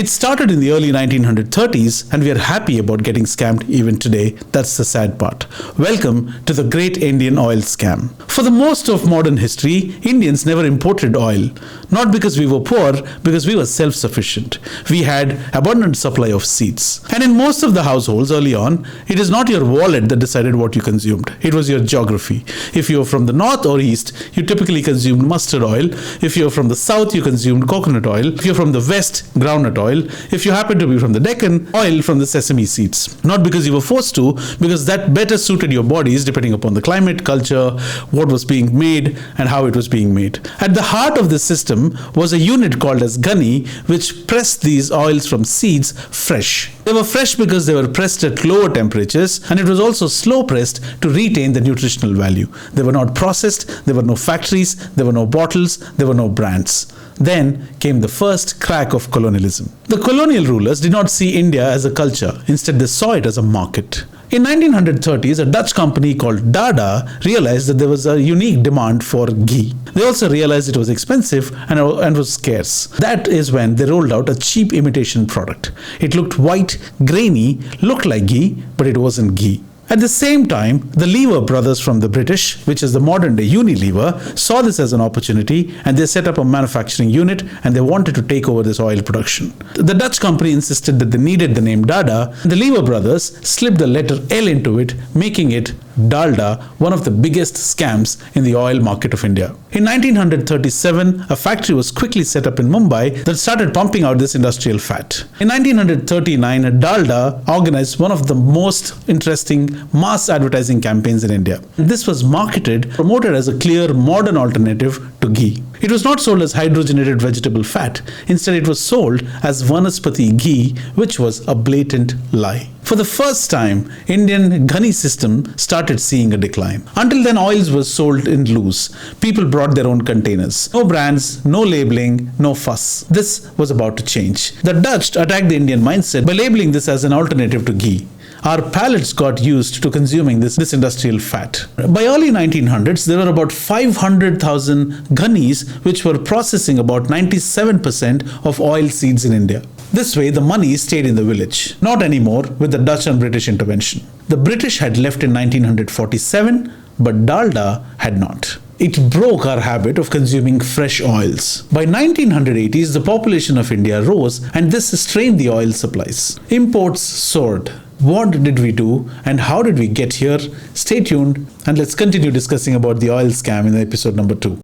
It started in the early 1930s and we are happy about getting scammed even today. That's the sad part. Welcome to the Great Indian Oil Scam. For the most of modern history, Indians never imported oil. Not because we were poor, because we were self-sufficient. We had abundant supply of seeds. And in most of the households early on, it is not your wallet that decided what you consumed. It was your geography. If you were from the north or east, you typically consumed mustard oil. If you were from the south, you consumed coconut oil. If you're from the west, groundnut oil. If you happen to be from the Deccan, oil from the sesame seeds. Not because you were forced to, because that better suited your bodies depending upon the climate, culture, what was being made and how it was being made. At the heart of this system was a unit called as Ghani, which pressed these oils from seeds fresh. They were fresh because they were pressed at lower temperatures, and it was also slow pressed to retain the nutritional value. They were not processed, there were no factories, there were no bottles, there were no brands. Then came the first crack of colonialism. The colonial rulers did not see India as a culture. Instead, they saw it as a market. In 1930s, a Dutch company called Dalda realized that there was a unique demand for ghee. They also realized it was expensive and was scarce. That is when they rolled out a cheap imitation product. It looked white, grainy, looked like ghee, but it wasn't ghee. At the same time, the Lever brothers from the British, which is the modern day Unilever, saw this as an opportunity and they set up a manufacturing unit and they wanted to take over this oil production. The Dutch company insisted that they needed the name Dalda. The Lever brothers slipped the letter L into it, making it Dalda, one of the biggest scams in the oil market of India. In 1937, a factory was quickly set up in Mumbai that started pumping out this industrial fat. In 1939, Dalda organized one of the most interesting mass advertising campaigns in India. This was promoted as a clear modern alternative to ghee. It was not sold as hydrogenated vegetable fat. Instead, it was sold as Vanaspati ghee, which was a blatant lie. For the first time, Indian Ghani system started seeing a decline. Until then, oils were sold in loose. People brought their own containers. No brands, no labeling, no fuss. This was about to change. The Dutch attacked the Indian mindset by labeling this as an alternative to ghee. Our palates got used to consuming this industrial fat. By early 1900s, there were about 500,000 Ghanis which were processing about 97% of oil seeds in India. This way, the money stayed in the village. Not anymore with the Dutch and British intervention. The British had left in 1947, but Dalda had not. It broke our habit of consuming fresh oils. By 1980s, the population of India rose and this strained the oil supplies. Imports soared. What did we do and how did we get here? Stay tuned and let's continue discussing about the oil scam in episode number 2.